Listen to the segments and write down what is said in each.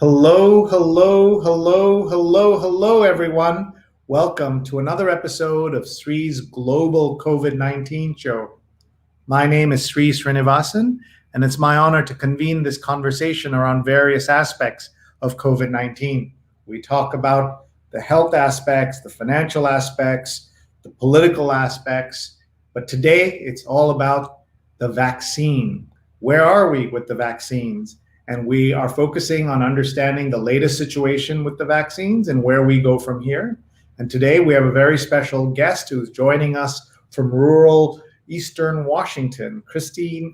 Hello, hello, hello, hello, hello, everyone. Welcome to another episode of Sree's Global COVID-19 Show. My name is Sree Sreenivasan, and it's my honor to convene this conversation around various aspects of COVID-19. We talk about the health aspects, the financial aspects, the political aspects, but today it's all about the vaccine. Where are we with the vaccines? And we are focusing on understanding the latest situation with the vaccines and where we go from here. And today we have a very special guest who's joining us from rural Eastern Washington. Christy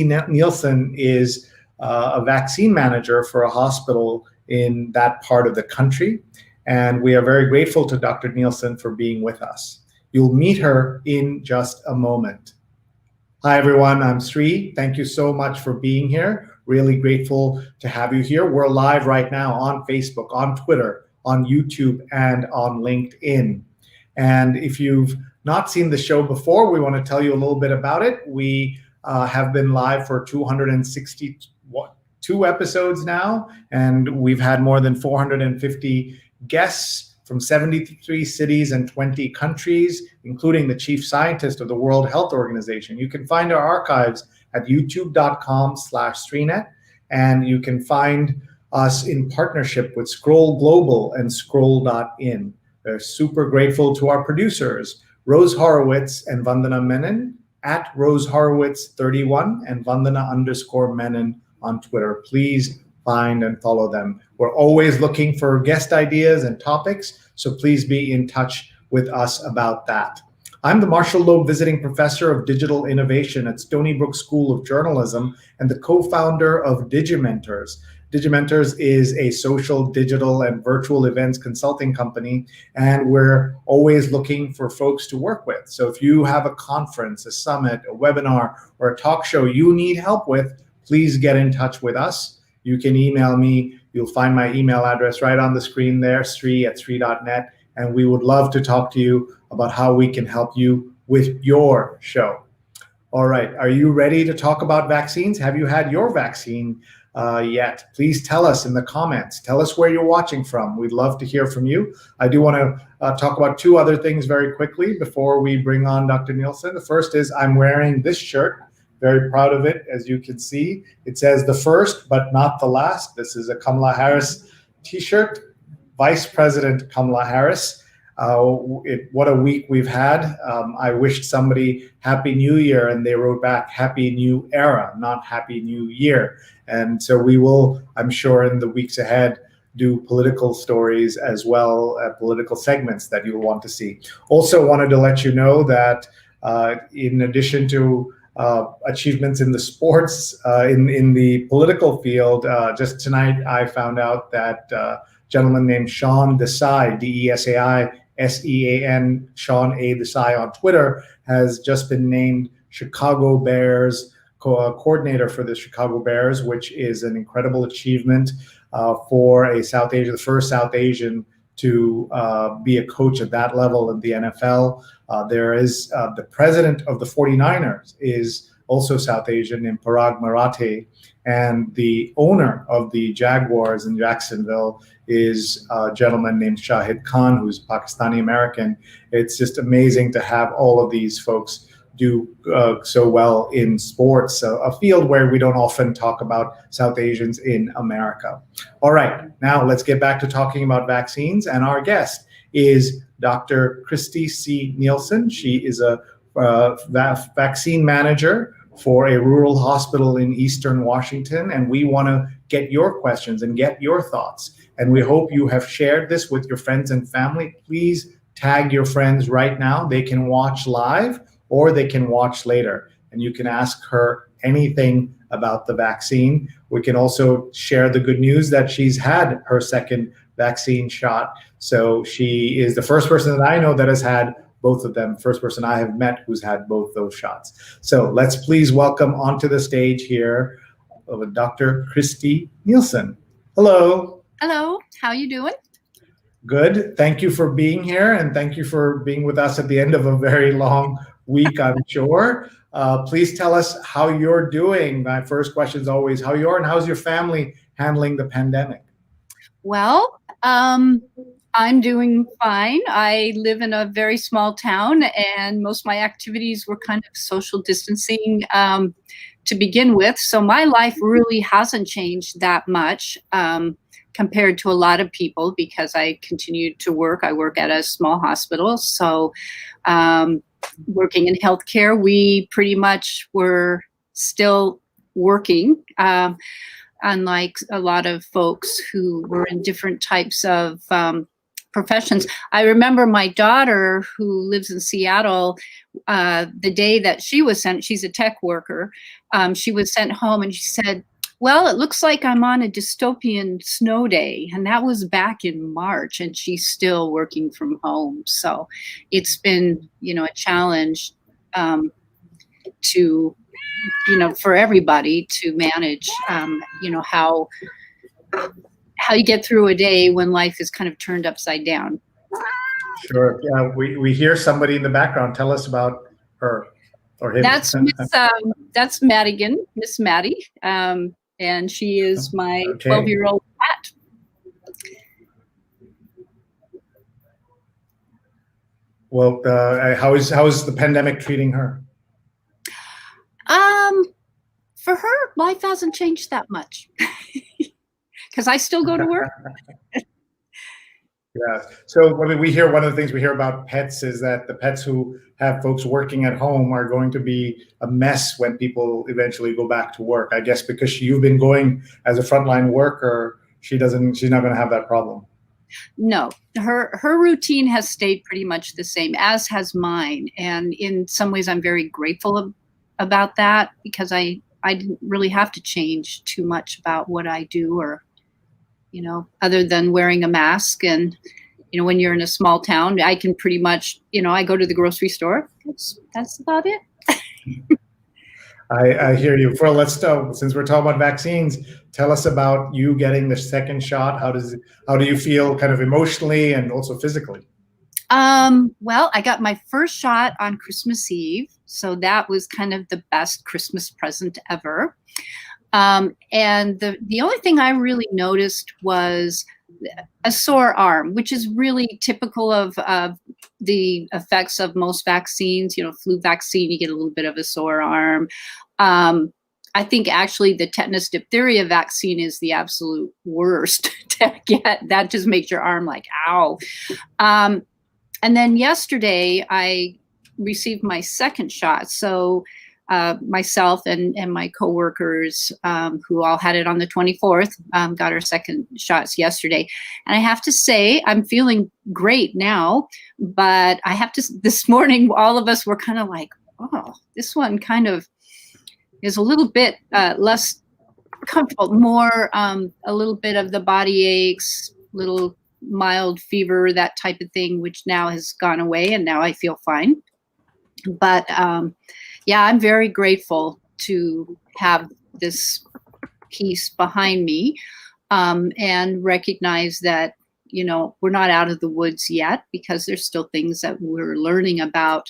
Nielsen is a vaccine manager for a hospital in that part of the country. And we are very grateful to Dr. Nielsen for being with us. You'll meet her in just a moment. Hi, everyone. I'm Sree. Thank you so much for being here. Really grateful to have you here. We're live right now on Facebook, on Twitter, on YouTube, and on LinkedIn. And if you've not seen the show before, we want to tell you a little bit about it. We have been live for 262 episodes now, and we've had more than 450 guests from 73 cities and 20 countries, including the chief scientist of the World Health Organization. You can find our archives at youtube.com/Sreenet, and you can find us in partnership with Scroll Global and Scroll.in. We're super grateful to our producers, Rose Horowitz and Vandana Menon, at Rose Horowitz 31 and Vandana_Menon on Twitter. Please find and follow them. We're always looking for guest ideas and topics, so please be in touch with us about that. I'm the Marshall Loeb Visiting Professor of Digital Innovation at Stony Brook School of Journalism and the co-founder of Digimentors. Digimentors is a social, digital, and virtual events consulting company, and we're always looking for folks to work with. So if you have a conference, a summit, a webinar, or a talk show you need help with, please get in touch with us. You can email me. You'll find my email address right on the screen there, sree@sree.net, and we would love to talk to you about how we can help you with your show. All right, are you ready to talk about vaccines? Have you had your vaccine yet? Please tell us in the comments. Tell us where you're watching from. We'd love to hear from you. I do want to talk about two other things very quickly before we bring on Dr. Nielsen. The first is I'm wearing this shirt. Very proud of it, as you can see. It says the first, but not the last. This is a Kamala Harris t-shirt. Vice President Kamala Harris. What a week we've had. I wished somebody Happy New Year, and they wrote back Happy New Era, not Happy New Year. And so we will, I'm sure, in the weeks ahead, do political stories as well, political segments that you'll want to see. Also wanted to let you know that in addition to achievements in the sports, in the political field, just tonight I found out that a gentleman named Sean Desai, DESAI, Sean A. Desai on Twitter, has just been named Chicago Bears coordinator for the Chicago Bears, which is an incredible achievement for a South Asian, the first South Asian to be a coach at that level in the NFL. There is the president of the 49ers is also South Asian in Parag Marathe, and the owner of the Jaguars in Jacksonville is a gentleman named Shahid Khan, who's Pakistani American. It's just amazing to have all of these folks do so well in sports, a field where we don't often talk about South Asians in America. All right, now let's get back to talking about vaccines, and our guest is Dr. Christy C. Nielsen. She is a vaccine manager for a rural hospital in Eastern Washington, and we want to get your questions and get your thoughts. And we hope you have shared this with your friends and family. Please tag your friends right now. They can watch live or they can watch later, and you can ask her anything about the vaccine. We can also share the good news that she's had her second vaccine shot. So she is the first person that I know that has had both of them, first person I have met who's had both those shots. So let's please welcome onto the stage here Dr. Christy Nielsen. Hello. Hello, how you doing? Good. Thank you for being here, and thank you for being with us at the end of a very long week, I'm sure. Please tell us how you're doing. My first question is always how you are, and how's your family handling the pandemic? Well, I'm doing fine. I live in a very small town, and most of my activities were kind of social distancing to begin with. So my life really hasn't changed that much compared to a lot of people, because I continued to work. I work at a small hospital. So working in healthcare, we pretty much were still working. Unlike a lot of folks who were in different types of professions. I remember my daughter, who lives in Seattle, the day that she was sent, she's a tech worker, she was sent home, and she said, well, it looks like I'm on a dystopian snow day. And that was back in March, and she's still working from home. So it's been, a challenge to, for everybody to manage, how you get through a day when life is kind of turned upside down. Sure. Yeah, we hear somebody in the background. Tell us about her or him. That's Madigan, Miss Maddie, and she is my 12-year-old cat. Well, how is the pandemic treating her? For her, life hasn't changed that much. Because I still go to work. Yeah. So we hear, one of the things we hear about pets is that the pets who have folks working at home are going to be a mess when people eventually go back to work. I guess because you've been going as a frontline worker, she's not going to have that problem. No, her routine has stayed pretty much the same, as has mine. And in some ways, I'm very grateful about that, because I didn't really have to change too much about what I do, or other than wearing a mask. And, when you're in a small town, I can pretty much, I go to the grocery store. That's about it. I hear you. Since we're talking about vaccines, tell us about you getting the second shot. How do you feel kind of emotionally and also physically? Well, I got my first shot on Christmas Eve. So that was kind of the best Christmas present ever. And the only thing I really noticed was a sore arm, which is really typical of the effects of most vaccines. Flu vaccine, you get a little bit of a sore arm. I think actually the tetanus diphtheria vaccine is the absolute worst to get. That just makes your arm like, ow. And then yesterday I received my second shot. So myself and my coworkers, who all had it on the 24th, got our second shots yesterday. And I have to say, I'm feeling great now, but this morning, all of us were kind of like, oh, this one kind of is a little bit less comfortable, more a little bit of the body aches, little mild fever, that type of thing, which now has gone away, and now I feel fine. But yeah, I'm very grateful to have this piece behind me, and recognize that, we're not out of the woods yet, because there's still things that we're learning about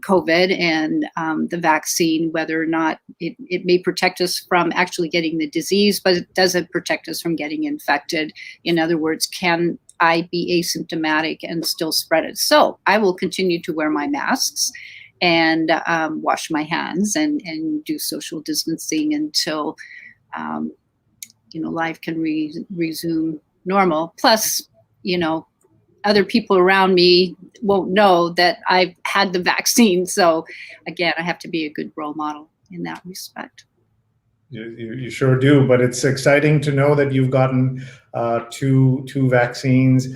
COVID and the vaccine, whether or not it may protect us from actually getting the disease, but it doesn't protect us from getting infected. In other words, can I be asymptomatic and still spread it? So I will continue to wear my masks and wash my hands and do social distancing until life can resume normal. Plus, other people around me won't know that I've had the vaccine. So again, I have to be a good role model in that respect. You sure do, but it's exciting to know that you've gotten two vaccines.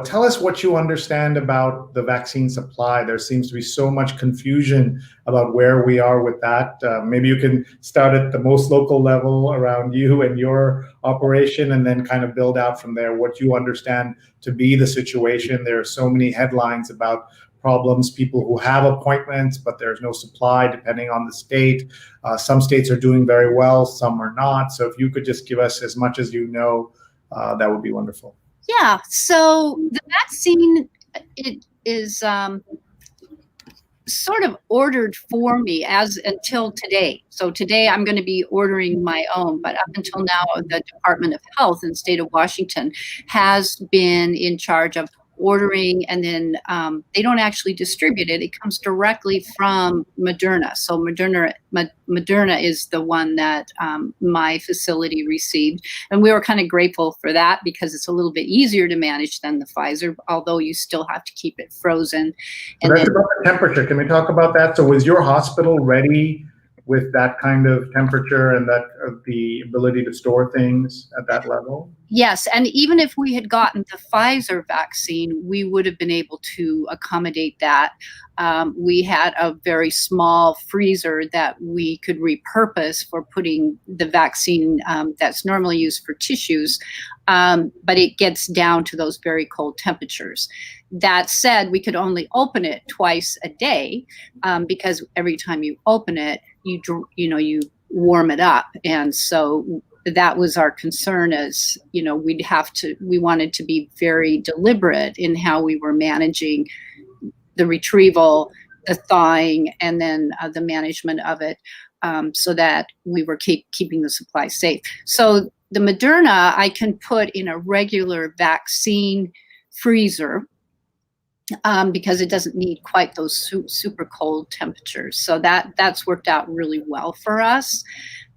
Tell us what you understand about the vaccine supply. There seems to be so much confusion about where we are with that. Maybe you can start at the most local level around you and your operation, and then kind of build out from there what you understand to be the situation. There are so many headlines about problems, people who have appointments, but there's no supply depending on the state. Some states are doing very well, some are not. So if you could just give us as much as you know, that would be wonderful. Yeah, so the vaccine, it is sort of ordered for me until today. So today I'm going to be ordering my own, but up until now, the Department of Health in the state of Washington has been in charge of ordering, and then they don't actually distribute it. It comes directly from Moderna. So Moderna is the one that my facility received. And we were kind of grateful for that because it's a little bit easier to manage than the Pfizer, although you still have to keep it frozen. And that's about the temperature. Can we talk about that? So was your hospital ready with that kind of temperature and that the ability to store things at that level? Yes, and even if we had gotten the Pfizer vaccine, we would have been able to accommodate that. We had a very small freezer that we could repurpose for putting the vaccine that's normally used for tissues, but it gets down to those very cold temperatures. That said, we could only open it twice a day because every time you open it, you warm it up, and so that was our concern. As we wanted to be very deliberate in how we were managing the retrieval, the thawing, and then the management of it, so that we were keeping the supply safe. So the Moderna I can put in a regular vaccine freezer, because it doesn't need quite those super cold temperatures. So that's worked out really well for us.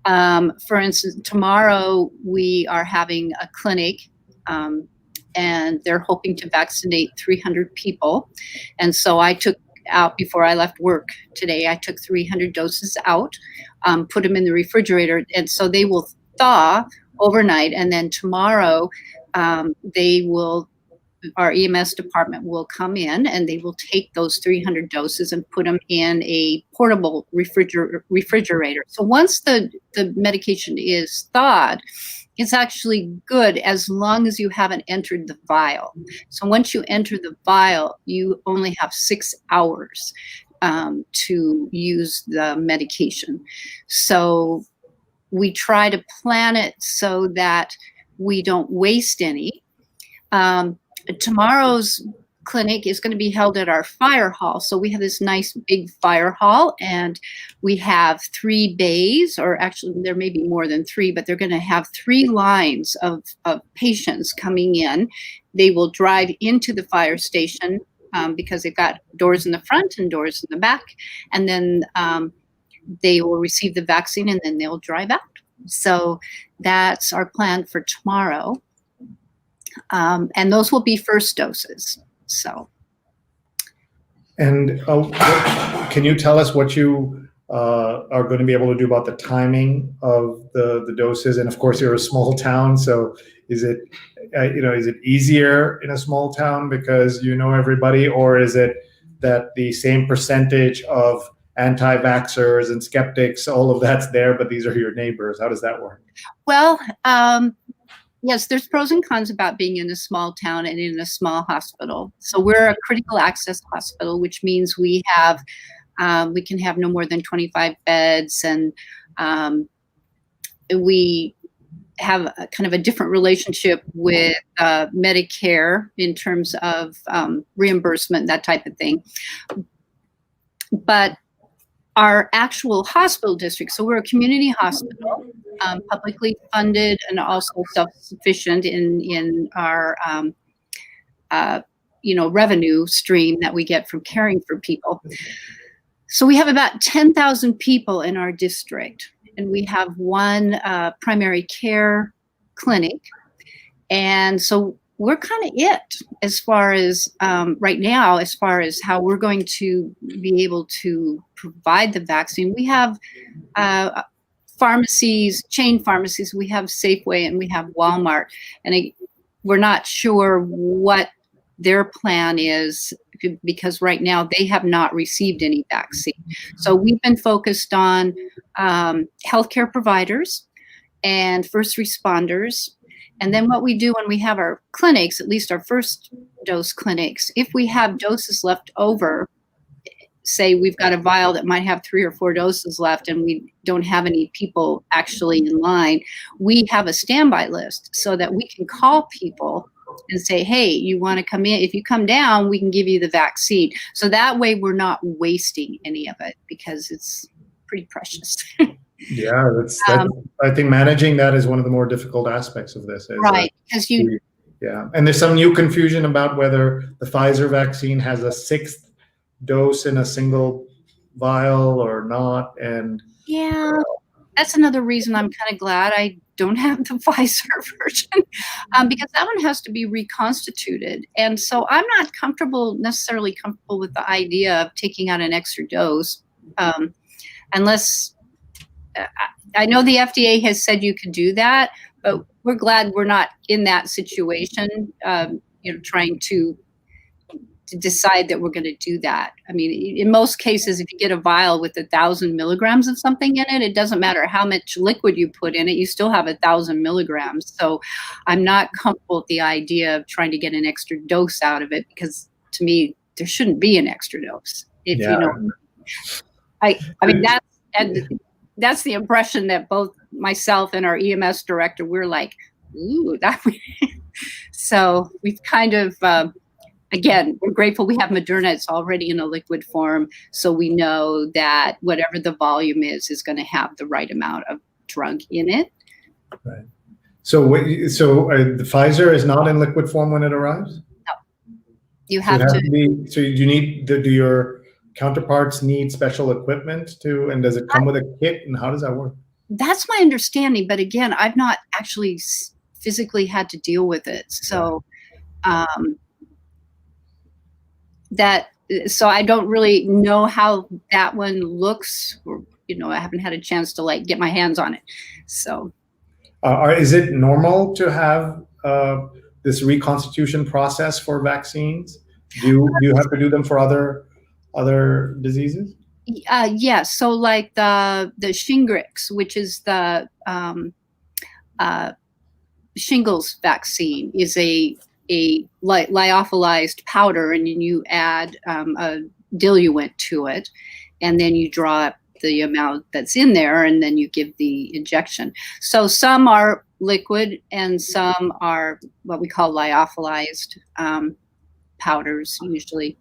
For instance, tomorrow we are having a clinic, and they're hoping to vaccinate 300 people. And so I took out, before I left work today, I took 300 doses out, put them in the refrigerator, and so they will thaw overnight. And then tomorrow our EMS department will come in and they will take those 300 doses and put them in a portable refrigerator. So once the medication is thawed, it's actually good as long as you haven't entered the vial. So once you enter the vial, you only have 6 hours to use the medication. So we try to plan it so that we don't waste any. Tomorrow's clinic is going to be held at our fire hall. So we have this nice big fire hall, and we have 3 bays, or actually there may be more than 3, but they're going to have 3 lines of patients coming in. They will drive into the fire station because they've got doors in the front and doors in the back, and then they will receive the vaccine and then they'll drive out. So that's our plan for tomorrow. And those will be first doses. So, and can you tell us what you are going to be able to do about the timing of the doses? And of course, you're a small town, so is it is it easier in a small town because you know everybody, or is it that the same percentage of anti-vaxxers and skeptics, all of that's there, but these are your neighbors? How does that work? Well, yes, there's pros and cons about being in a small town and in a small hospital. So we're a critical access hospital, which means we can have no more than 25 beds, and we have a kind of a different relationship with Medicare in terms of reimbursement, that type of thing. But our actual hospital district, so we're a community hospital, publicly funded and also self-sufficient in our revenue stream that we get from caring for people. So we have about 10,000 people in our district, and we have 1 primary care clinic. And so we're kind of it as far as right now, as far as how we're going to be able to provide the vaccine. We have pharmacies, chain pharmacies. We have Safeway and we have Walmart, and we're not sure what their plan is because right now they have not received any vaccine. So we've been focused on healthcare providers and first responders. And then what we do when we have our clinics, at least our first dose clinics, if we have doses left over, say we've got a vial that might have 3 or 4 doses left and we don't have any people actually in line, we have a standby list so that we can call people and say, hey, you want to come in? If you come down, we can give you the vaccine. So that way we're not wasting any of it because it's pretty precious. Yeah, I think managing that is one of the more difficult aspects of this. Right, because yeah, and there's some new confusion about whether the Pfizer vaccine has a 6th dose in a single vial or not. And yeah, that's another reason I'm kind of glad I don't have the Pfizer version, because that one has to be reconstituted. And so I'm not necessarily comfortable with the idea of taking out an extra dose, unless I know the FDA has said you can do that, but we're glad we're not in that situation, trying to decide that we're going to do that. I mean, in most cases, if you get a vial with 1,000 milligrams of something in it, it doesn't matter how much liquid you put in it, you still have 1,000 milligrams. So I'm not comfortable with the idea of trying to get an extra dose out of it, because to me, there shouldn't be an extra dose. If you know, I mean, that's the impression that both myself and our EMS director, we're like, ooh, that. So we've kind of, again, we're grateful we have Moderna. It's already in a liquid form, so we know that whatever the volume is going to have the right amount of drug in it. Right. So the Pfizer is not in liquid form when it arrives? No. You have to be. So you need. Do your counterparts need special equipment too? And does it come with a kit? And how does that work? That's my understanding, but again, I've not actually physically had to deal with it. So. So I don't really know how that one looks, or I haven't had a chance to get my hands on it. So, is it normal to have this reconstitution process for vaccines? Do you have to do them for other diseases? Yes. So like the Shingrix, which is the shingles vaccine, is a lyophilized powder, and then you add a diluent to it, and then you draw up the amount that's in there, and then you give the injection. So some are liquid and some are what we call lyophilized powders usually.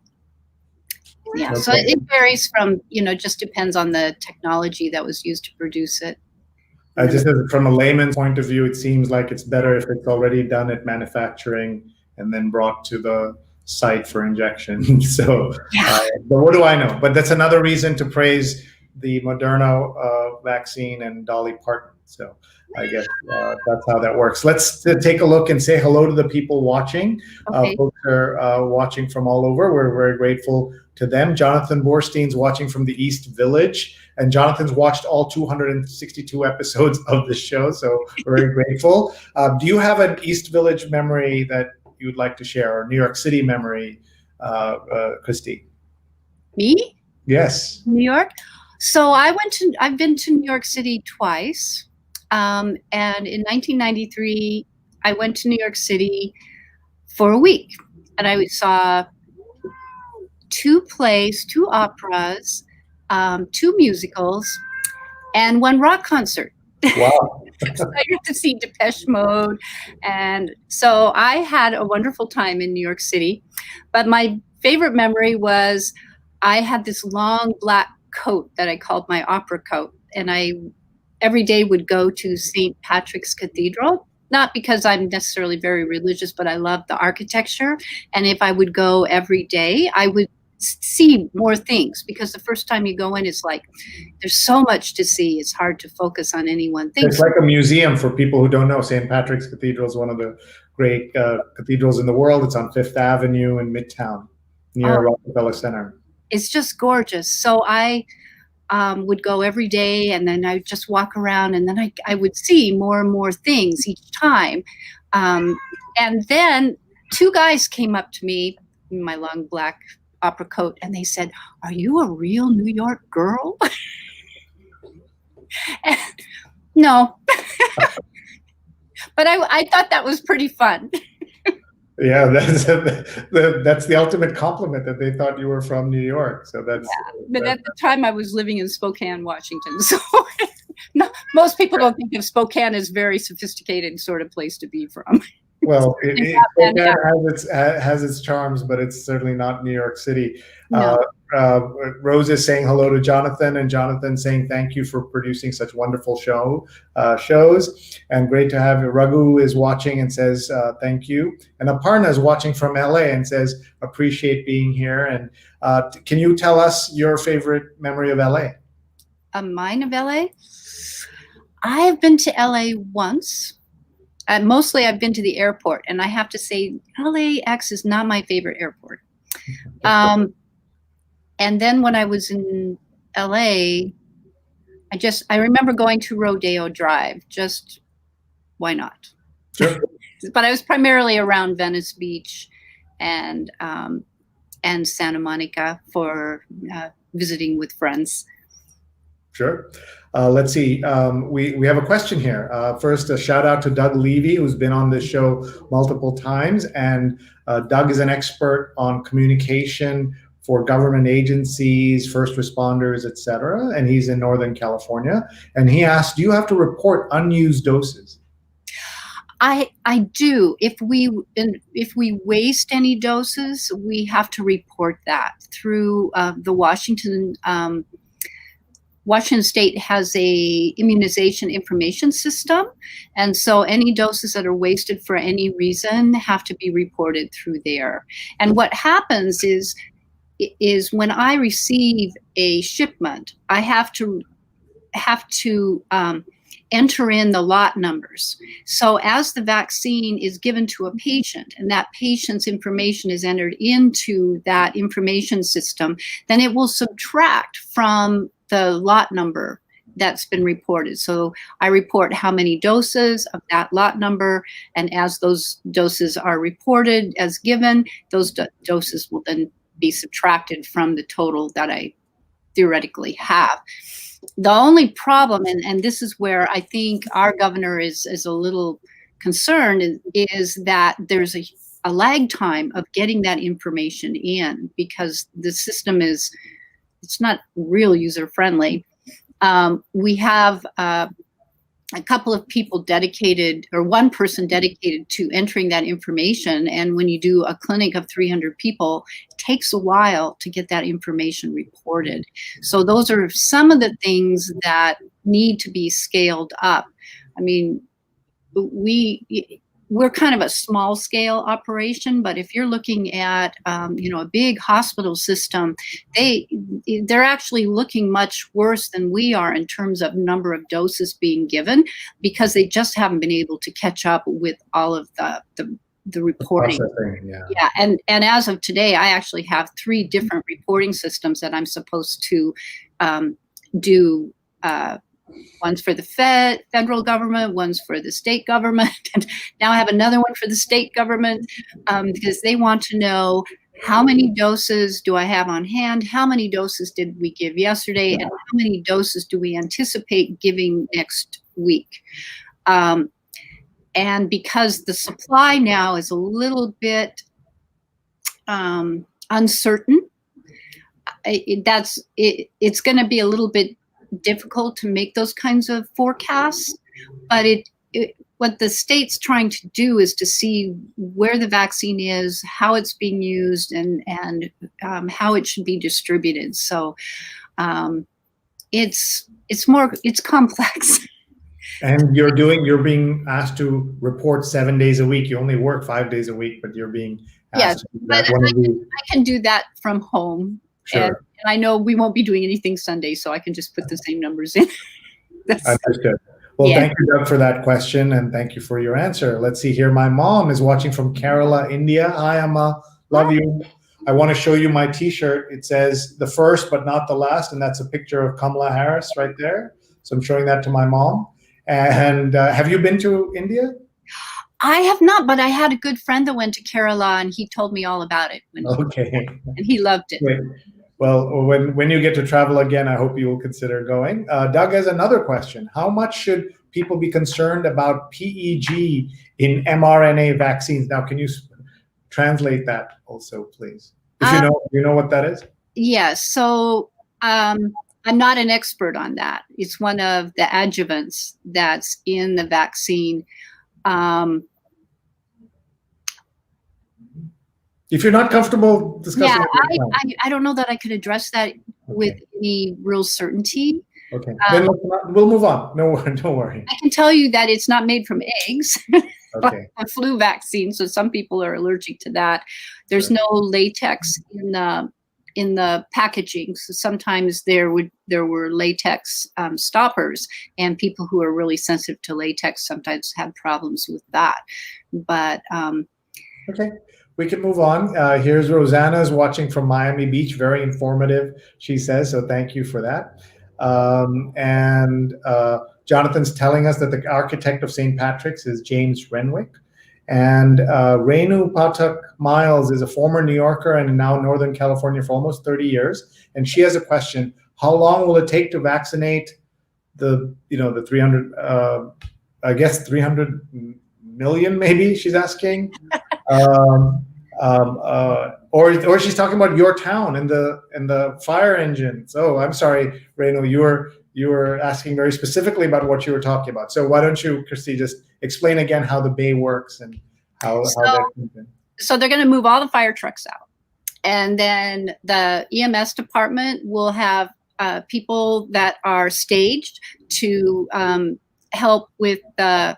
Yeah, okay. So it varies from, just depends on the technology that was used to produce it. Just from a layman's point of view, it seems like it's better if it's already done at manufacturing and then brought to the site for injection. So, but what do I know? But that's another reason to praise the Moderna vaccine and Dolly Parton. So I guess that's how that works. Let's take a look and say hello to the people watching. Okay. Folks are watching from all over. We're very grateful to them. Jonathan Borstein's watching from the East Village, and Jonathan's watched all 262 episodes of the show, so we're very grateful. Do you have an East Village memory that you would like to share, or New York City memory, Christy? Me? Yes. New York? So I've been to New York City twice. And in 1993, I went to New York City for a week, and I saw 2 plays, 2 operas, 2 musicals, and 1 rock concert. Wow. So I got to see Depeche Mode. And so I had a wonderful time in New York City. But my favorite memory was I had this long black coat that I called my opera coat. And I every day would go to St. Patrick's Cathedral, not because I'm necessarily very religious, but I love the architecture. And if I would go every day, I would see more things, because the first time you go in, it's like there's so much to see. It's hard to focus on any one thing. It's like a museum for people who don't know. St. Patrick's Cathedral is one of the great cathedrals in the world. It's on Fifth Avenue in Midtown near Rockefeller Center. It's just gorgeous. So I would go every day, and then I would just walk around, and then I would see more and more things each time. And then 2 guys came up to me in my long black opera coat, and they said, "Are you a real New York girl?" And, no. But I thought that was pretty fun. Yeah, that's the ultimate compliment, that they thought you were from New York. So that's. Yeah, but at the time I was living in Spokane, Washington. So no, most people don't think of Spokane as a very sophisticated sort of place to be from. Well, It's not fantastic. has its charms, but it's certainly not New York City. No. Rose is saying hello to Jonathan, and Jonathan saying thank you for producing such wonderful shows, and great to have you. Raghu is watching and says thank you, and Aparna is watching from LA and says appreciate being here. And can you tell us your favorite memory of LA? Mine of LA? I have been to LA once. Mostly I've been to the airport, and I have to say LAX is not my favorite airport. And then when I was in LA, I remember going to Rodeo Drive. Just why not? Sure. But I was primarily around Venice Beach and Santa Monica for visiting with friends. Sure. Let's see. We have a question here. First, a shout out to Doug Levy, who's been on this show multiple times. And Doug is an expert on communication for government agencies, first responders, et cetera. And he's in Northern California. And he asked, do you have to report unused doses? I do. If we waste any doses, we have to report that through the Washington State has a immunization information system, and so any doses that are wasted for any reason have to be reported through there. And what happens is when I receive a shipment, I have to enter in the lot numbers. So as the vaccine is given to a patient and that patient's information is entered into that information system, then it will subtract from the lot number that's been reported. So I report how many doses of that lot number, and as those doses are reported as given, those doses will then be subtracted from the total that I theoretically have. The only problem, and this is where I think our governor is a little concerned, is that there's a lag time of getting that information in, because the system it's not real user friendly. We have a couple of people dedicated, or one person dedicated to entering that information. And when you do a clinic of 300 people, it takes a while to get that information reported. So those are some of the things that need to be scaled up. I mean, we're kind of a small scale operation, but if you're looking at a big hospital system, they're actually looking much worse than we are in terms of number of doses being given, because they just haven't been able to catch up with all of the reporting. Yeah, and as of today, I actually have 3 different reporting systems that I'm supposed to do. One's for the federal government, one's for the state government, and now I have another one for the state government, because they want to know how many doses do I have on hand, how many doses did we give yesterday, and how many doses do we anticipate giving next week. And because the supply now is a little bit uncertain, it's going to be a little bit difficult to make those kinds of forecasts, but what the state's trying to do is to see where the vaccine is, how it's being used, and how it should be distributed. So it's complex. And you're being asked to report 7 days a week. You only work 5 days a week, but you're being asked to do that. I can do that from home. Sure. And I know we won't be doing anything Sunday, so I can just put the same numbers in. Understood. Well, Thank you, Doug, for that question, and thank you for your answer. Let's see here. My mom is watching from Kerala, India. Hi, Amma. Love you. I want to show you my T-shirt. It says the first but not the last, and that's a picture of Kamala Harris right there. So I'm showing that to my mom. And have you been to India? I have not, but I had a good friend that went to Kerala, and he told me all about it. And he loved it. Great. Well, when you get to travel again, I hope you will consider going. Doug has another question. How much should people be concerned about PEG in mRNA vaccines? Now, can you translate that also, please? If you know what that is? Yes. So I'm not an expert on that. It's one of the adjuvants that's in the vaccine. If you're not comfortable discussing I don't know that I could address that with any real certainty. Okay, then we'll move on. No, don't worry. I can tell you that it's not made from eggs, Okay. a flu vaccine. So some people are allergic to that. There's no latex in the packaging. So sometimes there were latex stoppers, and people who are really sensitive to latex sometimes have problems with that. But okay. We can move on. Here's Rosanna's watching from Miami Beach. Very informative, she says. So thank you for that. And Jonathan's telling us that the architect of St. Patrick's is James Renwick. And Renu Pathak Miles is a former New Yorker and now in Northern California for almost 30 years. And she has a question. How long will it take to vaccinate the 300, I guess 300 million, maybe she's asking. Or she's talking about your town and the fire engines. Oh, I'm sorry, Reno, you were asking very specifically about what you were talking about. So why don't you, Christy, just explain again how the bay works and how that comes in. So they're going to move all the fire trucks out, and then the EMS department will have people that are staged to help with the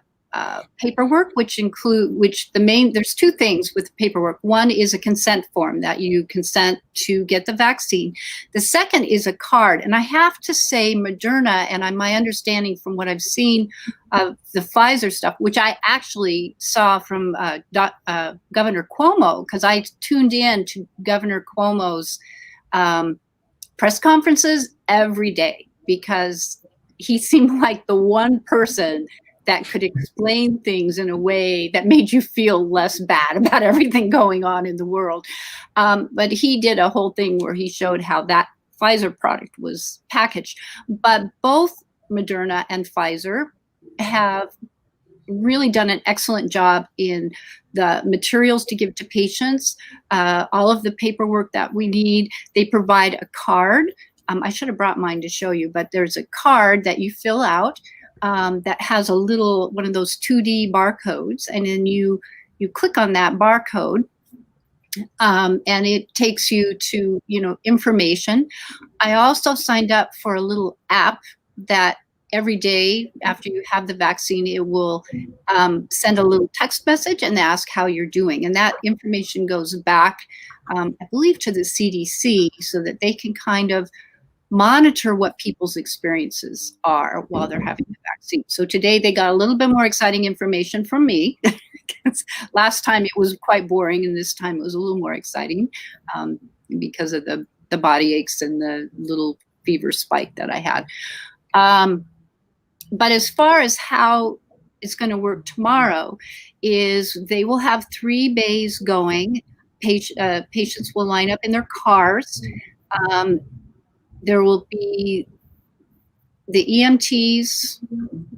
paperwork, there's two things with paperwork. One is a consent form that you consent to get the vaccine. The second is a card. And I have to say Moderna, and my understanding from what I've seen of the Pfizer stuff, which I actually saw from Governor Cuomo, because I tuned in to Governor Cuomo's press conferences every day, because he seemed like the one person that could explain things in a way that made you feel less bad about everything going on in the world. But he did a whole thing where he showed how that Pfizer product was packaged. But both Moderna and Pfizer have really done an excellent job in the materials to give to patients, all of the paperwork that we need. They provide a card. I should have brought mine to show you, but there's a card that you fill out that has a little one of those 2D barcodes, and then you click on that barcode, and it takes you to information. I also signed up for a little app that every day after you have the vaccine, it will send a little text message and ask how you're doing, and that information goes back, I believe, to the CDC so that they can kind of monitor what people's experiences are while they're having the vaccine. So today they got a little bit more exciting information from me. Last time it was quite boring, and this time it was a little more exciting because of the body aches and the little fever spike that I had. But as far as how it's going to work tomorrow is they will have 3 bays going. Patients will line up in their cars. There will be the EMTs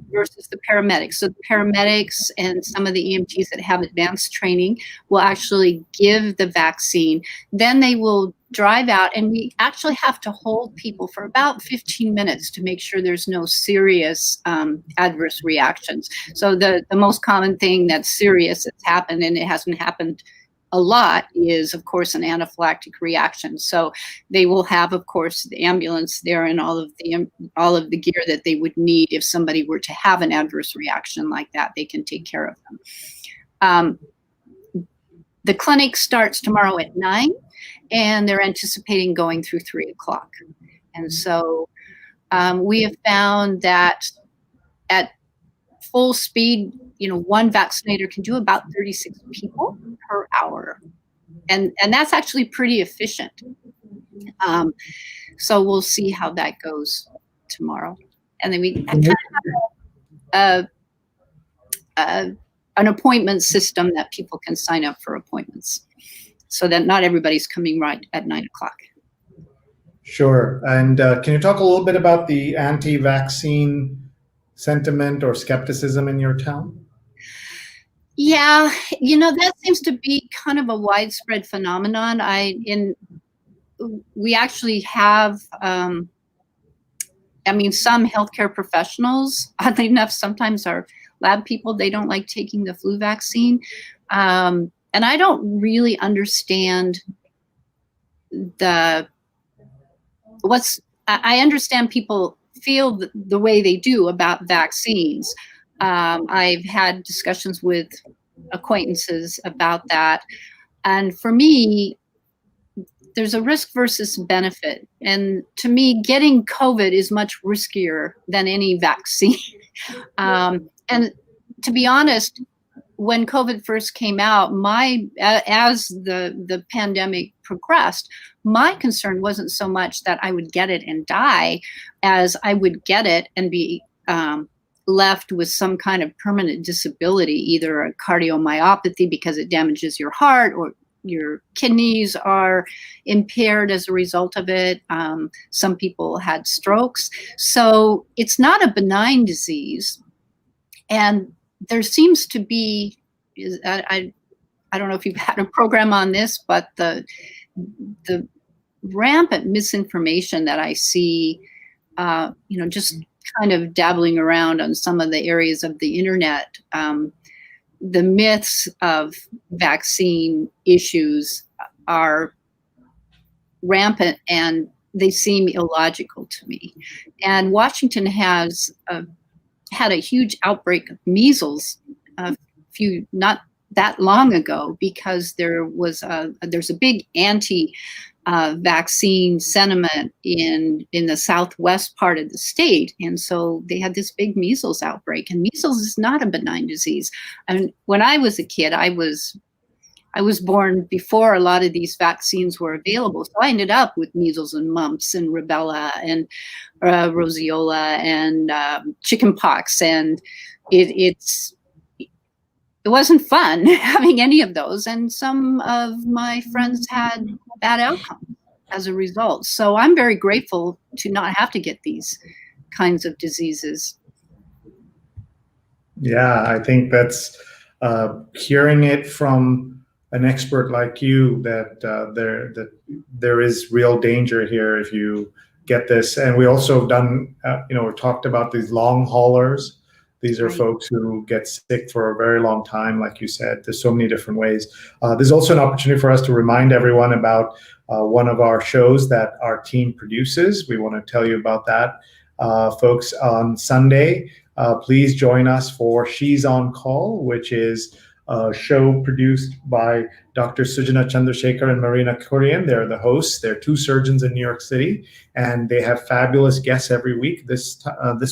versus the paramedics. So the paramedics and some of the EMTs that have advanced training will actually give the vaccine. Then they will drive out, and we actually have to hold people for about 15 minutes to make sure there's no serious adverse reactions. So the most common thing that's serious that's happened, and it hasn't happened a lot, is of course an anaphylactic reaction. So they will have, of course, the ambulance there and all of the gear that they would need if somebody were to have an adverse reaction like that. They can take care of them. The clinic starts tomorrow at 9, and they're anticipating going through 3 o'clock. And so we have found that at full speed, one vaccinator can do about 36 people per hour. And that's actually pretty efficient. So we'll see how that goes tomorrow. And then we have an appointment system that people can sign up for appointments so that not everybody's coming right at 9 o'clock. Sure. And can you talk a little bit about the anti-vaccine sentiment or skepticism in your town? Yeah, that seems to be kind of a widespread phenomenon. We actually have, some healthcare professionals, oddly enough, sometimes are lab people, they don't like taking the flu vaccine. And And I don't really understand I understand people feel the way they do about vaccines. I've had discussions with acquaintances about that. And for me, there's a risk versus benefit. And to me, getting COVID is much riskier than any vaccine. And to be honest, when COVID first came out, as the pandemic progressed, my concern wasn't so much that I would get it and die as I would get it and be left with some kind of permanent disability, either a cardiomyopathy because it damages your heart, or your kidneys are impaired as a result of it. Some people had strokes. So it's not a benign disease. And there seems to be, I don't know if you've had a program on this, but the rampant misinformation that I see, just kind of dabbling around on some of the areas of the internet, the myths of vaccine issues are rampant and they seem illogical to me. And Washington has had a huge outbreak of measles not that long ago, because there's a big anti-vaccine sentiment in the southwest part of the state, and so they had this big measles outbreak. And measles is not a benign disease. And when I was a kid, I was born before a lot of these vaccines were available, so I ended up with measles and mumps and rubella and roseola and chickenpox, and it wasn't fun having any of those. And some of my friends had bad outcomes as a result. So I'm very grateful to not have to get these kinds of diseases. Yeah, I think that's hearing it from an expert like you that there is real danger here if you get this. And we also have done, we've talked about these long haulers. These are folks who get sick for a very long time, like you said. There's so many different ways. There's also an opportunity for us to remind everyone about one of our shows that our team produces. We want to tell you about that. Folks, on Sunday, please join us for She's on Call, which is a show produced by Dr. Sujana Chandrasekhar and Marina Kurian. They're the hosts. They're two surgeons in New York City, and they have fabulous guests every week. This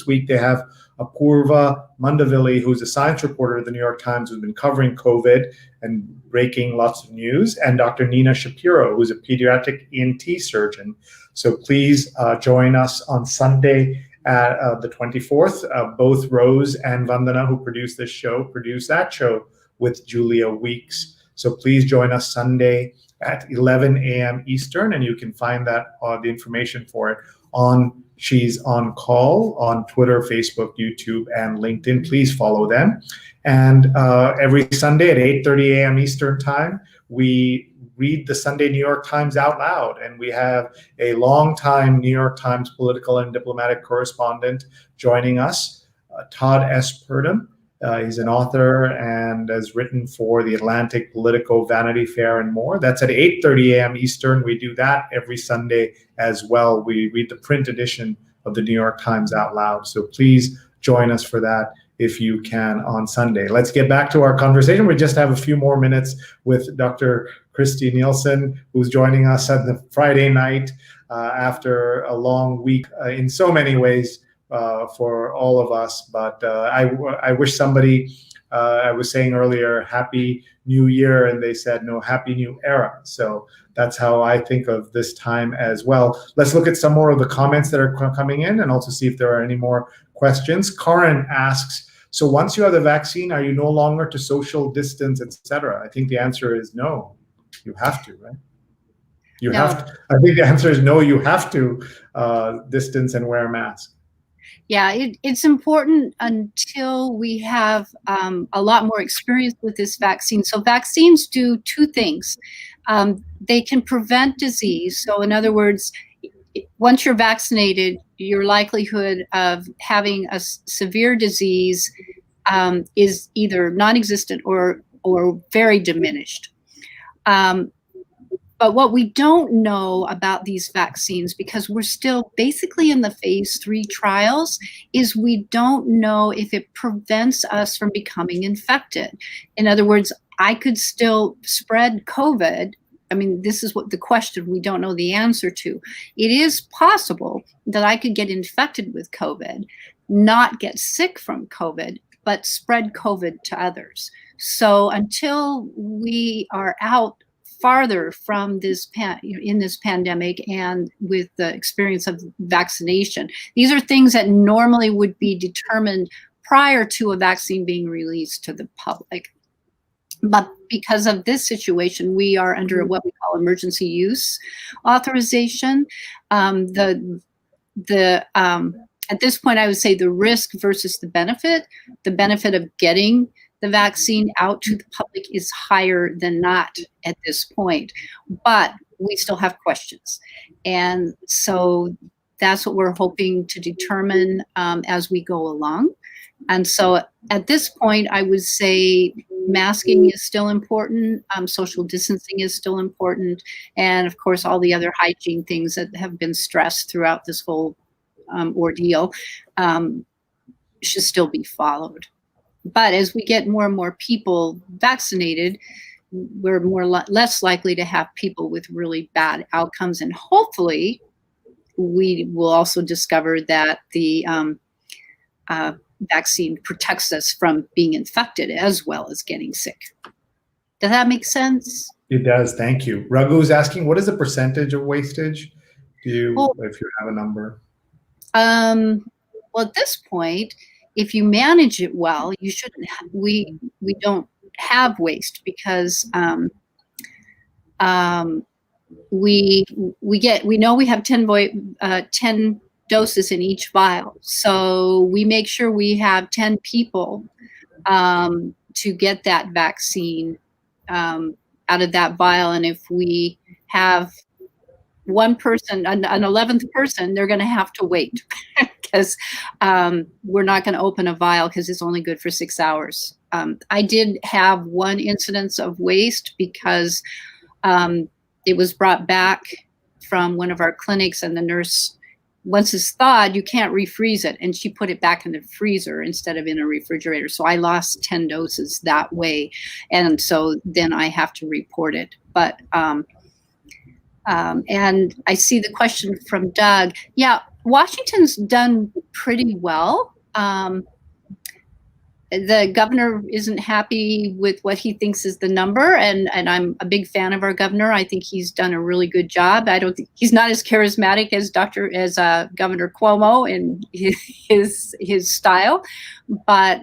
week they have Apurva Mandavili, who's a science reporter at the New York Times, who's been covering COVID and breaking lots of news, and Dr. Nina Shapiro, who's a pediatric ENT surgeon. So please join us on Sunday at the 24th. Both Rose and Vandana, who produce this show, produce that show with Julia Weeks. So please join us Sunday at 11 a.m. Eastern, and you can find that the information for it on She's on Call on Twitter, Facebook, YouTube, and LinkedIn. Please follow them. And every Sunday at 8:30 a.m. Eastern time, we read the Sunday New York Times out loud. And we have a longtime New York Times political and diplomatic correspondent joining us, Todd S. Purdom. He's an author and has written for The Atlantic, Politico, Vanity Fair, and more. That's at 8:30 a.m. Eastern. We do that every Sunday as well. We read the print edition of the New York Times out loud. So please join us for that if you can on Sunday. Let's get back to our conversation. We just have a few more minutes with Dr. Christy Nielsen, who's joining us on the Friday night after a long week in so many ways. For all of us, but I wish somebody, I was saying earlier, Happy New Year, and they said, no, Happy New Era. So that's how I think of this time as well. Let's look at some more of the comments that are coming in and also see if there are any more questions. Karan asks, so once you have the vaccine, are you no longer to social distance, etc.? I think the answer is no. You have to, right? You have to. I think the answer is no, you have to distance and wear a mask. Yeah, it's important until we have a lot more experience with this vaccine. So vaccines do two things. They can prevent disease. So in other words, once you're vaccinated, your likelihood of having a severe disease is either non-existent or very diminished. But what we don't know about these vaccines, because we're still basically in the phase 3 trials, is we don't know if it prevents us from becoming infected. In other words, I could still spread COVID. I mean, this is what the question we don't know the answer to. It is possible that I could get infected with COVID, not get sick from COVID, but spread COVID to others. So until we are out farther from this in this pandemic and with the experience of vaccination, these are things that normally would be determined prior to a vaccine being released to the public. But because of this situation, we are under what we call emergency use authorization. At this point, I would say the risk versus the benefit of getting the vaccine out to the public is higher than not at this point, but we still have questions. And so that's what we're hoping to determine as we go along. And so at this point, I would say masking is still important, social distancing is still important, and of course, all the other hygiene things that have been stressed throughout this whole ordeal should still be followed. But as we get more and more people vaccinated, we're less likely to have people with really bad outcomes. And hopefully, we will also discover that the vaccine protects us from being infected as well as getting sick. Does that make sense? It does. Thank you. Raghu is asking, what is the percentage of wastage? If you have a number? Well, at this point, if you manage it well, you shouldn't. We don't have waste because we know we have 10 doses in each vial, so we make sure we have 10 people to get that vaccine out of that vial. And if we have one person, an 11th person, they're going to have to wait because we're not going to open a vial because it's only good for 6 hours. I did have one incidence of waste because it was brought back from one of our clinics, and the nurse, once it's thawed, you can't refreeze it, and she put it back in the freezer instead of in a refrigerator. So I lost 10 doses that way, and so then I have to report it. But and I see the question from Doug. Yeah, Washington's done pretty well. The governor isn't happy with what he thinks is the number, and I'm a big fan of our governor. I think he's done a really good job. I don't think he's not as charismatic as Governor Cuomo in his style, but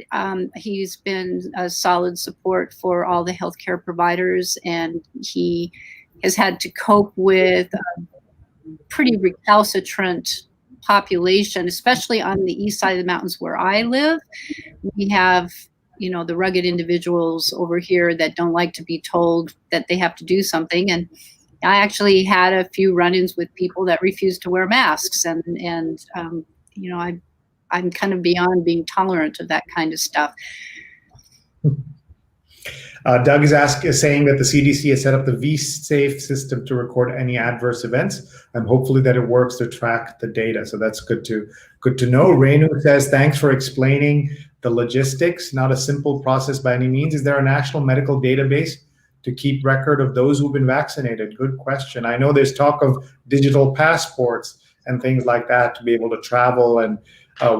he's been a solid support for all the healthcare providers, and he has had to cope with a pretty recalcitrant population, especially on the east side of the mountains where I live. We have, the rugged individuals over here that don't like to be told that they have to do something. And I actually had a few run-ins with people that refused to wear masks. And I'm kind of beyond being tolerant of that kind of stuff. Doug is saying that the CDC has set up the VSafe system to record any adverse events, and hopefully that it works to track the data. So that's good to know. Renu says, thanks for explaining the logistics. Not a simple process by any means. Is there a national medical database to keep record of those who've been vaccinated? Good question. I know there's talk of digital passports and things like that to be able to travel. And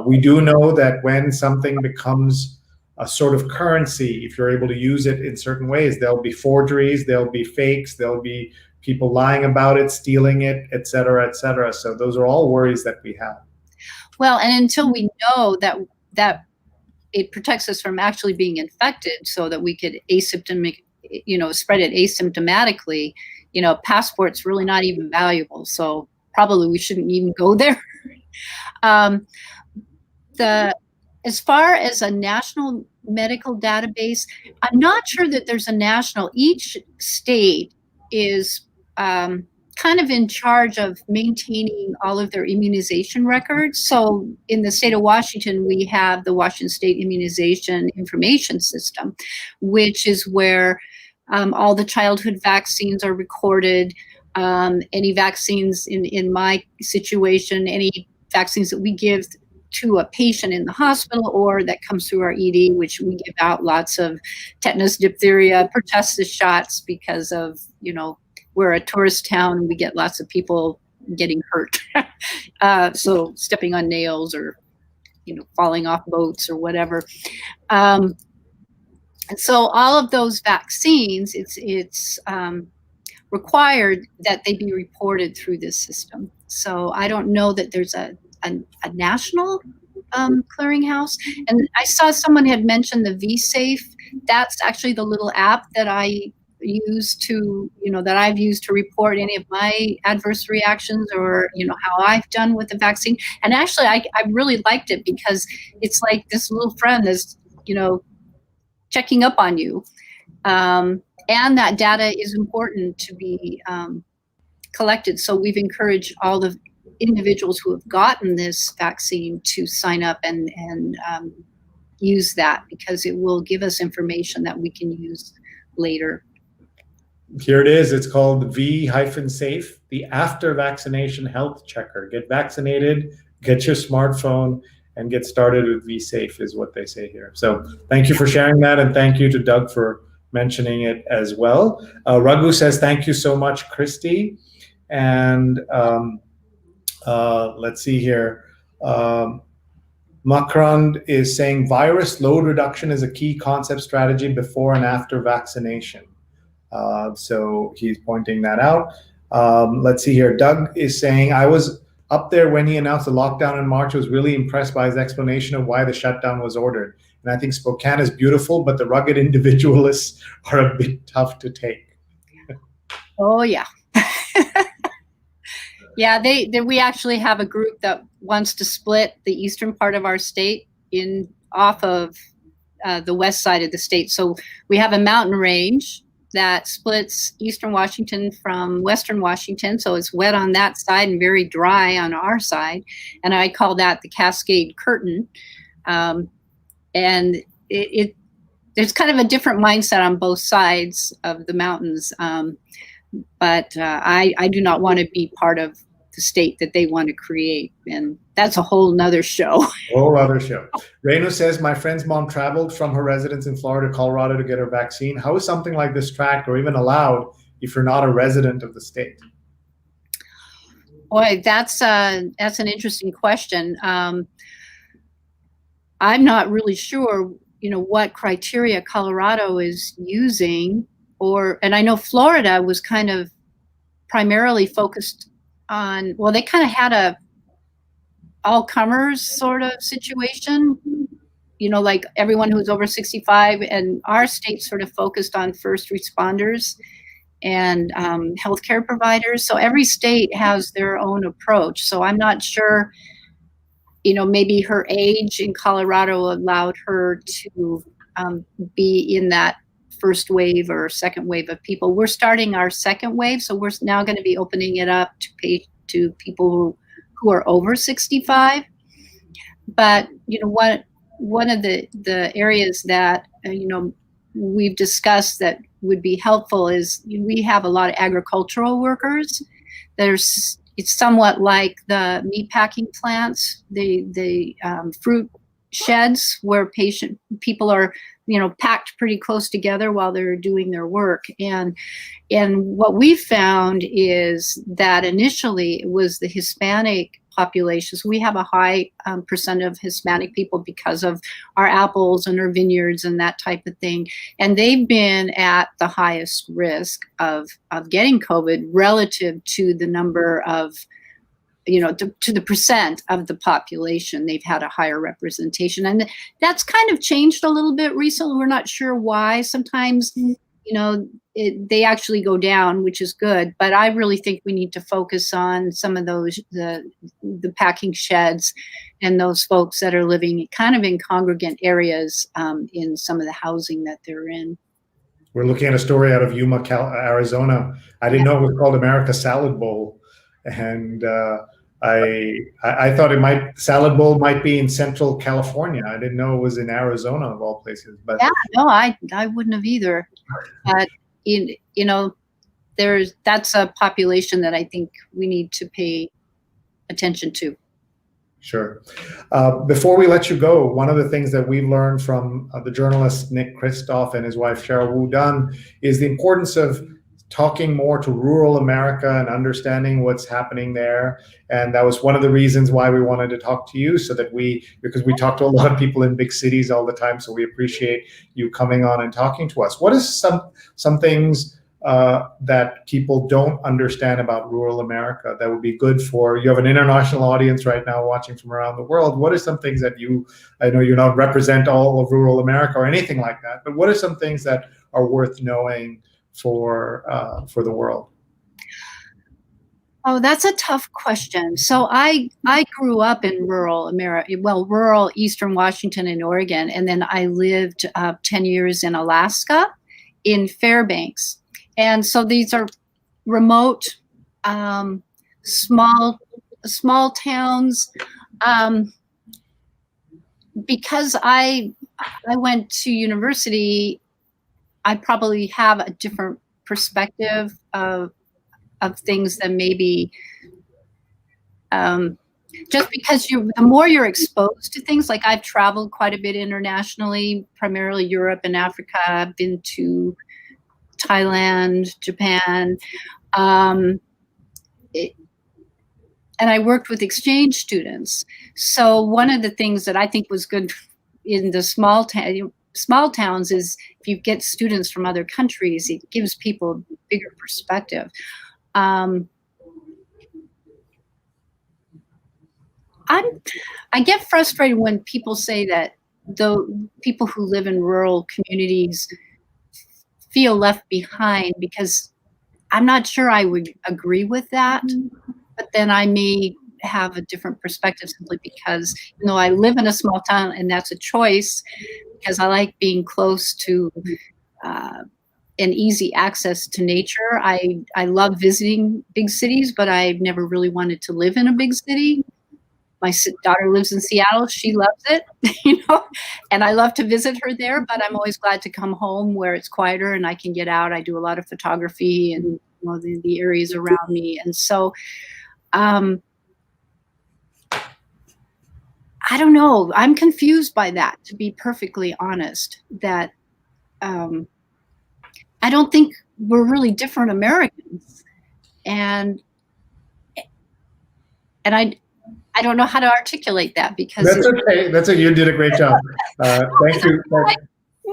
we do know that when something becomes a sort of currency, if you're able to use it in certain ways, there'll be forgeries, there'll be fakes, there'll be people lying about it, stealing it, et cetera, et cetera. So those are all worries that we have. Well, and until we know that it protects us from actually being infected so that we could spread it asymptomatically, passport's really not even valuable. So probably we shouldn't even go there. As far as a national medical database, I'm not sure that there's a national. Each state is kind of in charge of maintaining all of their immunization records. So in the state of Washington, we have the Washington State Immunization Information System, which is where All the childhood vaccines are recorded. Any vaccines in my situation, any vaccines that we give to a patient in the hospital or that comes through our ED, which we give out lots of tetanus, diphtheria, pertussis shots because of, we're a tourist town and we get lots of people getting hurt. So stepping on nails or, falling off boats or whatever. And so all of those vaccines, it's required that they be reported through this system. So I don't know that there's a national clearinghouse. And I saw someone had mentioned the VSafe. That's actually the little app that I use to, that I've used to report any of my adverse reactions or, how I've done with the vaccine. And actually, I really liked it because it's like this little friend that's, checking up on you. And that data is important to be collected. So we've encouraged all the individuals who have gotten this vaccine to sign up and use that because it will give us information that we can use later. Here it is. It's called V-Safe, the after vaccination health checker. Get vaccinated, get your smartphone, and get started with VSafe is what they say here. So thank you for sharing that, and thank you to Doug for mentioning it as well. Raghu says, thank you so much, Christy. And let's see here. Makrand is saying virus load reduction is a key concept strategy before and after vaccination. So he's pointing that out. Let's see here. Doug is saying, I was up there when he announced the lockdown in March. I was really impressed by his explanation of why the shutdown was ordered. And I think Spokane is beautiful, but the rugged individualists are a bit tough to take. Oh, yeah. Yeah, we actually have a group that wants to split the eastern part of our state off of the west side of the state. So we have a mountain range that splits eastern Washington from western Washington. So it's wet on that side and very dry on our side. And I call that the Cascade Curtain. And there's kind of a different mindset on both sides of the mountains. But I do not want to be part of the state that they want to create. And that's a whole nother show. Whole other show. Renu says, my friend's mom traveled from her residence in Florida to Colorado to get her vaccine. How is something like this tracked or even allowed if you're not a resident of the state? Boy, that's an interesting question. I'm not really sure, what criteria Colorado is using, and I know Florida was kind of primarily focused on, well, they kind of had a all-comers sort of situation, like everyone who's over 65, and our state sort of focused on first responders and healthcare providers. So every state has their own approach. So I'm not sure, maybe her age in Colorado allowed her to be in that first wave or second wave of people. We're starting our second wave, so we're now going to be opening it up to people who are over 65. But one of the areas that we've discussed that would be helpful is we have a lot of agricultural workers. It's somewhat like the meat packing plants, the fruit sheds where people are packed pretty close together while they're doing their work. And what we found is that initially it was the Hispanic populations. We have a high percent of Hispanic people because of our apples and our vineyards and that type of thing. And they've been at the highest risk of getting COVID relative to the number of, to the percent of the population. They've had a higher representation. And that's kind of changed a little bit recently. We're not sure why. Sometimes, they actually go down, which is good. But I really think we need to focus on some of those, the packing sheds and those folks that are living kind of in congregant areas in some of the housing that they're in. We're looking at a story out of Yuma, Arizona. I didn't know it was called America's Salad Bowl. And I thought Salad Bowl might be in Central California. I didn't know it was in Arizona of all places. But yeah, no, I wouldn't have either. that's a population that I think we need to pay attention to. Sure. Before we let you go, one of the things that we've learned from the journalist Nick Kristof and his wife Cheryl Wu Dunn is the importance of talking more to rural America and understanding what's happening there. And that was one of the reasons why we wanted to talk to you, because we talk to a lot of people in big cities all the time. So we appreciate you coming on and talking to us. What is some things that people don't understand about rural America that would be good for you? Have an international audience right now watching from around the world. What are some things that I know you don't represent all of rural America or anything like that, but what are some things that are worth knowing for the world? Oh, that's a tough question. So I grew up in rural America, rural Eastern Washington and Oregon, and then I lived 10 years in Alaska, in Fairbanks. And so these are remote, small towns. Because I went to university, I probably have a different perspective of things than maybe just because the more you're exposed to things. Like, I've traveled quite a bit internationally, primarily Europe and Africa. I've been to Thailand, Japan, and I worked with exchange students. So one of the things that I think was good in the small towns is if you get students from other countries, it gives people a bigger perspective. I get frustrated when people say that the people who live in rural communities feel left behind, because I'm not sure I would agree with that. But then I may have a different perspective simply because, I live in a small town, and that's a choice because I like being close to and easy access to nature. I love visiting big cities, but I've never really wanted to live in a big city. My daughter lives in Seattle. She loves it, and I love to visit her there, but I'm always glad to come home where it's quieter and I can get out. I do a lot of photography and the areas around me. And so, I don't know. I'm confused by that, to be perfectly honest, that I don't think we're really different Americans. And I don't know how to articulate that, because that's okay. You did a great job. Thank you.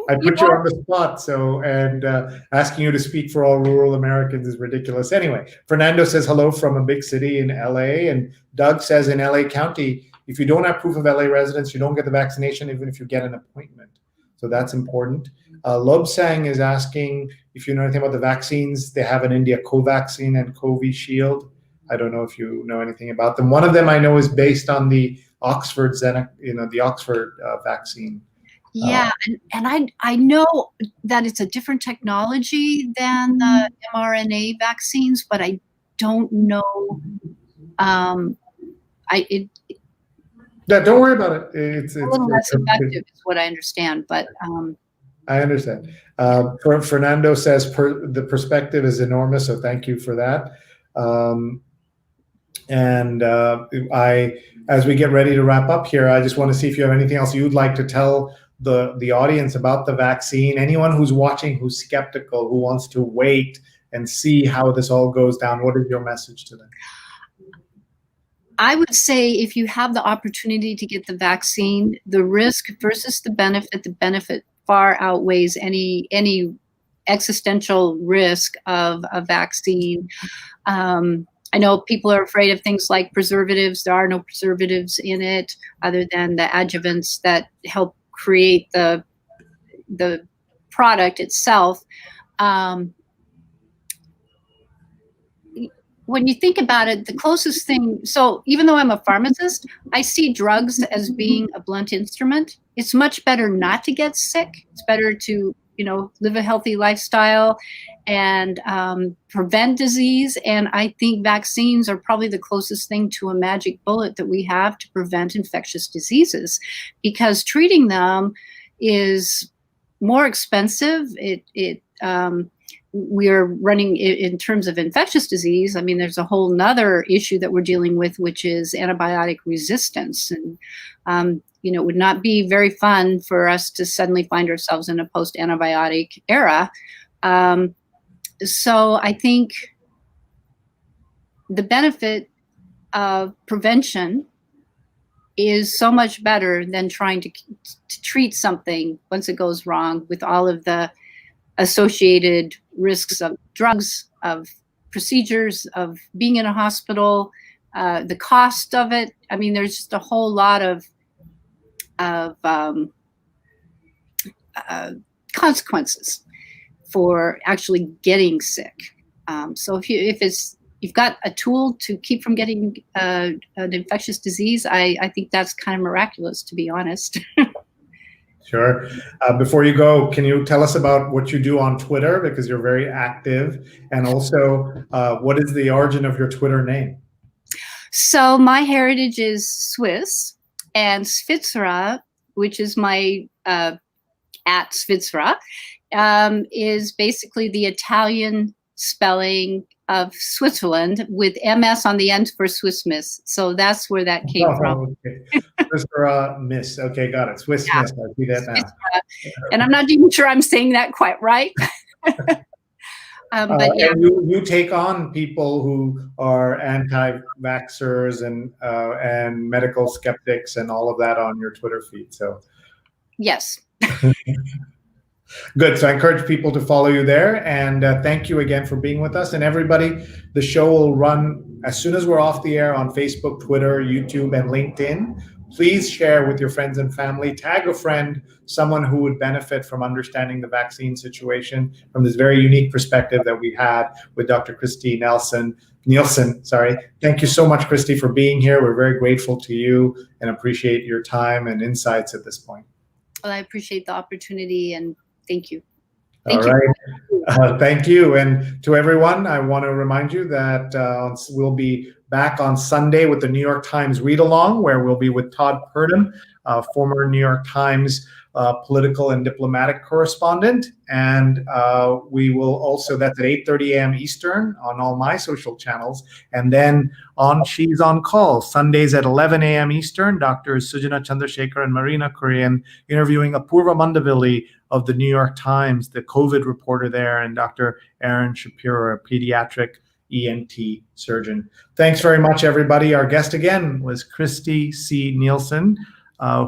I put you on the spot, and asking you to speak for all rural Americans is ridiculous. Anyway, Fernando says hello from a big city in LA, and Doug says in LA County, if you don't have proof of LA residence, you don't get the vaccination, even if you get an appointment. So that's important. Loeb Sang is asking if you know anything about the vaccines they have in India, Covaxin and Covishield. I don't know if you know anything about them. One of them I know is based on the Oxford vaccine. Yeah, and I know that it's a different technology than the mRNA vaccines, but I don't know. Yeah, don't worry about it. It's a little less effective, is what I understand. But I understand. Fernando says the perspective is enormous, so thank you for that. As we get ready to wrap up here, I just want to see if you have anything else you'd like to tell the audience about the vaccine. Anyone who's watching who's skeptical, who wants to wait and see how this all goes down, what is your message to them? I would say if you have the opportunity to get the vaccine, the risk versus the benefit far outweighs any existential risk of a vaccine. I know people are afraid of things like preservatives. There are no preservatives in it other than the adjuvants that help create the product itself. When you think about it, the closest thing, so even though I'm a pharmacist, I see drugs as being a blunt instrument. It's much better not to get sick. It's better to, live a healthy lifestyle and prevent disease. And I think vaccines are probably the closest thing to a magic bullet that we have to prevent infectious diseases, because treating them is more expensive. we're running in terms of infectious disease. I mean, there's a whole nother issue that we're dealing with, which is antibiotic resistance. And, it would not be very fun for us to suddenly find ourselves in a post-antibiotic era. So I think the benefit of prevention is so much better than trying to treat something once it goes wrong, with all of the associated risks of drugs, of procedures, of being in a hospital, the cost of it. I mean, there's just a whole lot of consequences for actually getting sick. So if you've got a tool to keep from getting an infectious disease, I think that's kind of miraculous, to be honest. Sure. Before you go, can you tell us about what you do on Twitter, because you're very active, and also what is the origin of your Twitter name? So my heritage is Swiss, and Svizzera, which is my at Svizzera, is basically the Italian spelling of Switzerland, with MS on the end for Swiss Miss. So that's where that came from. Okay. Swiss Miss. Okay, got it. Swiss Miss. I see that now. And I'm not even sure I'm saying that quite right. But yeah. And you take on people who are anti-vaxxers and medical skeptics and all of that on your Twitter feed. So yes. Good. So I encourage people to follow you there. And thank you again for being with us. And everybody, the show will run as soon as we're off the air on Facebook, Twitter, YouTube, and LinkedIn. Please share with your friends and family. Tag a friend, someone who would benefit from understanding the vaccine situation from this very unique perspective that we had with Dr. Christy Nielsen. Thank you so much, Christy, for being here. We're very grateful to you and appreciate your time and insights at this point. Well, I appreciate the opportunity, and thank you. All right. Thank you. And to everyone, I want to remind you that we'll be back on Sunday with the New York Times Read Along, where we'll be with Todd Purdom, former New York Times political and diplomatic correspondent. And we will also, that's at 8:30 a.m. Eastern on all my social channels. And then on She's on Call, Sundays at 11 a.m. Eastern, Drs. Sujana Chandrasekhar and Marina Korean interviewing Apurva Mandavilli of the New York Times, the COVID reporter there, and Dr. Aaron Shapiro, a pediatric ENT surgeon. Thanks very much, everybody. Our guest again was Christy Nielsen,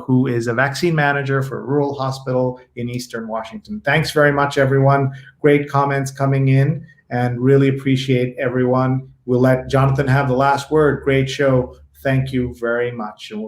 who is a vaccine manager for a rural hospital in Eastern Washington. Thanks very much, everyone. Great comments coming in, and really appreciate everyone. We'll let Jonathan have the last word. Great show. Thank you very much. And we'll see